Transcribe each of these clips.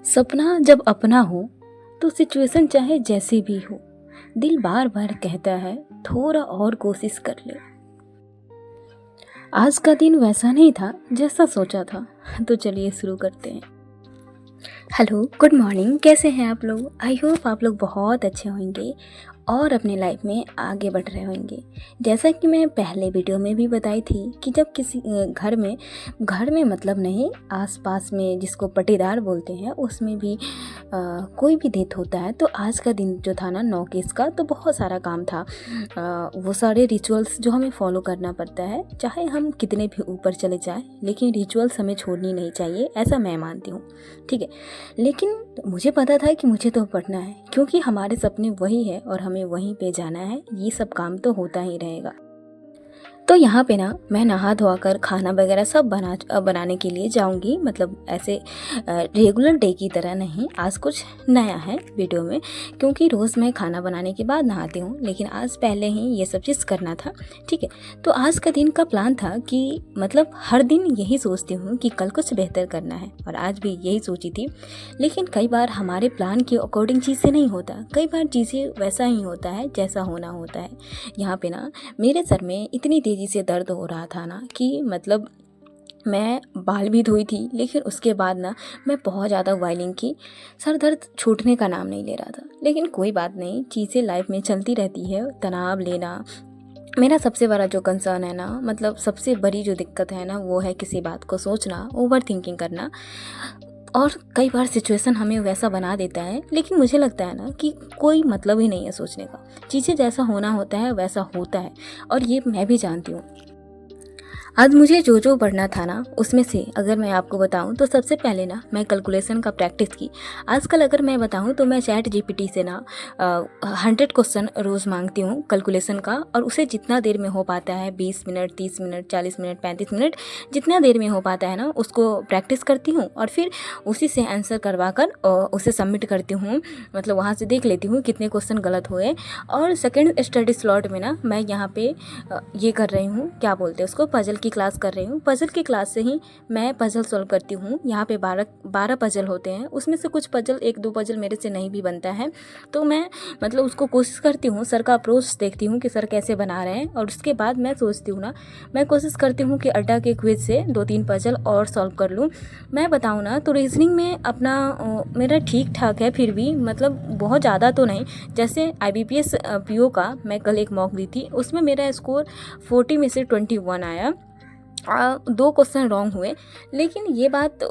सपना जब अपना हो तो सिचुएशन चाहे जैसी भी हो, दिल बार बार कहता है थोड़ा और कोशिश कर ले। आज का दिन वैसा नहीं था जैसा सोचा था, तो चलिए शुरू करते हैं। Hello, good morning. कैसे हैं आप लोग? आई होप आप लोग बहुत अच्छे होंगे और अपने लाइफ में आगे बढ़ रहे होंगे। जैसा कि मैं पहले वीडियो में भी बताई थी कि जब किसी घर में मतलब नहीं, आसपास में जिसको पटीदार बोलते हैं उसमें भी कोई भी डेथ होता है तो आज का दिन जो था ना 9 केस का, तो बहुत सारा काम था। वो सारे रिचुअल्स जो हमें फॉलो करना पड़ता है, चाहे हम कितने भी ऊपर चले जाएं, लेकिन रिचुअल्स हमें छोड़नी नहीं चाहिए, ऐसा मैं मानती हूँ। ठीक है, लेकिन मुझे पता था कि मुझे तो पढ़ना है, क्योंकि हमारे सपने वही है और हमें वहीं पे जाना है। ये सब काम तो होता ही रहेगा। तो यहाँ पे ना मैं नहा धोकर खाना वगैरह सब बनाने के लिए जाऊँगी, मतलब ऐसे रेगुलर डे की तरह नहीं। आज कुछ नया है वीडियो में, क्योंकि रोज़ मैं खाना बनाने के बाद नहाती हूँ, लेकिन आज पहले ही ये सब चीज़ करना था। ठीक है, तो आज का दिन का प्लान था कि मतलब हर दिन यही सोचती हूँ कि कल कुछ बेहतर करना है, और आज भी यही सोची थी। लेकिन कई बार हमारे प्लान के अकॉर्डिंग चीज़ें नहीं होता, कई बार चीज़ें वैसा ही होता है जैसा होना होता है। यहाँ पे ना मेरे सर में इतनी तेज़ी से दर्द हो रहा था ना कि मतलब मैं बाल भी धोई थी, लेकिन उसके बाद ना मैं बहुत ज़्यादा वायलिंग की। सर दर्द छूटने का नाम नहीं ले रहा था, लेकिन कोई बात नहीं, चीज़ें लाइफ में चलती रहती है। तनाव लेना मेरा सबसे बड़ा जो कंसर्न है ना, मतलब सबसे बड़ी जो दिक्कत है ना, वो है किसी बात को सोचना, ओवर थिंकिंग करना। और कई बार सिचुएशन हमें वैसा बना देता है, लेकिन मुझे लगता है ना कि कोई मतलब ही नहीं है सोचने का। चीज़ें जैसा होना होता है वैसा होता है, और ये मैं भी जानती हूँ। आज मुझे जो जो पढ़ना था ना, उसमें से अगर मैं आपको बताऊं तो सबसे पहले ना मैं कैलकुलेशन का प्रैक्टिस की। आजकल अगर मैं बताऊं तो मैं चैट जीपीटी से ना 100 क्वेश्चन रोज़ मांगती हूं कैलकुलेशन का, और उसे जितना देर में हो पाता है, 20 मिनट, 30 मिनट, 40 मिनट, 35 मिनट, जितना देर में हो पाता है ना, उसको प्रैक्टिस करती हूँ और फिर उसी से आंसर करवा कर उसे सबमिट करती हूँ। मतलब वहाँ से देख लेती हूँ कितने क्वेश्चन गलत हुए। और सेकेंड स्टडी स्लॉट में ना मैं यहाँ पे ये कर रही हूँ, क्या बोलते हैं उसको, पजल की क्लास कर रही हूँ। पजल की क्लास से ही मैं पजल सॉल्व करती हूँ। यहाँ पे 12 पजल होते हैं, उसमें से कुछ पजल, 1-2 पजल मेरे से नहीं भी बनता है, तो मैं मतलब उसको कोशिश करती हूँ। सर का अप्रोच देखती हूँ कि सर कैसे बना रहे हैं, और उसके बाद मैं सोचती हूँ ना, मैं कोशिश करती हूँ कि अड्डा के क्विज से 2-3 पजल और सॉल्व कर लूँ। मैं बताऊँ ना तो रीजनिंग में अपना मेरा ठीक ठाक है, फिर भी मतलब बहुत ज़्यादा तो नहीं। जैसे IBPS PO का मैं कल एक मॉक दी थी, उसमें मेरा स्कोर 40 में से 21 आया। 2 क्वेश्चन रॉन्ग हुए, लेकिन ये बात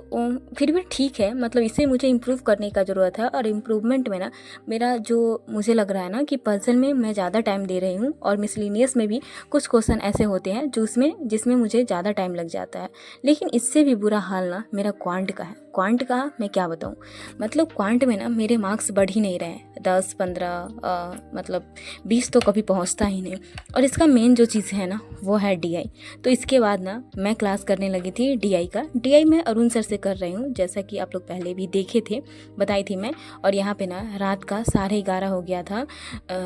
फिर भी ठीक है। मतलब इसे मुझे इम्प्रूव करने का ज़रूरत है, और इम्प्रूवमेंट में ना मेरा जो मुझे लग रहा है ना कि पजल में मैं ज़्यादा टाइम दे रही हूँ, और मिसलिनियस में भी कुछ क्वेश्चन ऐसे होते हैं जिसमें मुझे ज़्यादा टाइम लग जाता है। लेकिन इससे भी बुरा हाल ना मेरा क्वांट का है। क्वांट का मैं क्या बताऊँ, मतलब क्वांट में ना मेरे मार्क्स बढ़ ही नहीं रहे हैं। 10-15 मतलब 20 तो कभी पहुँचता ही नहीं। और इसका मेन जो चीज़ है ना, वो है DI। तो इसके बाद ना मैं क्लास करने लगी थी DI का। DI मैं अरुण सर से कर रही हूँ, जैसा कि आप लोग पहले भी देखे थे, बताई थी मैं। और यहाँ पे ना रात का 11:30 हो गया था।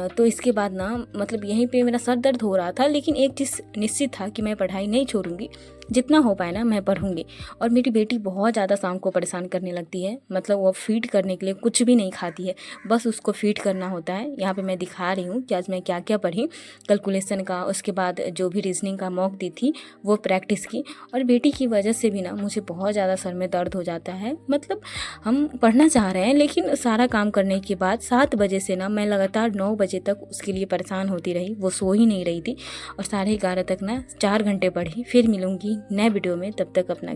तो इसके बाद ना मतलब यहीं पे मेरा सर दर्द हो रहा था, लेकिन एक चीज़ निश्चित था कि मैं पढ़ाई नहीं छोड़ूंगी, जितना हो पाए ना मैं पढ़ूंगी। और मेरी बेटी बहुत ज़्यादा शाम को परेशान करने लगती है, मतलब वो फीड करने के लिए कुछ भी नहीं खाती है, बस उसको फीड करना होता है। यहाँ पे मैं दिखा रही हूँ कि आज मैं क्या क्या पढ़ी कैलकुलेशन का, उसके बाद जो भी रीजनिंग का मॉक दी थी वो प्रैक्टिस की। और बेटी की वजह से भी ना मुझे बहुत ज़्यादा सर में दर्द हो जाता है। मतलब हम पढ़ना चाह रहे हैं, लेकिन सारा काम करने के बाद 7 बजे से ना मैं लगातार 9 बजे तक उसके लिए परेशान होती रही। वो सो ही नहीं रही थी, और 11:30 तक ना 4 घंटे पढ़ी। फिर मिलूंगी नए वीडियो में, तब तक अपना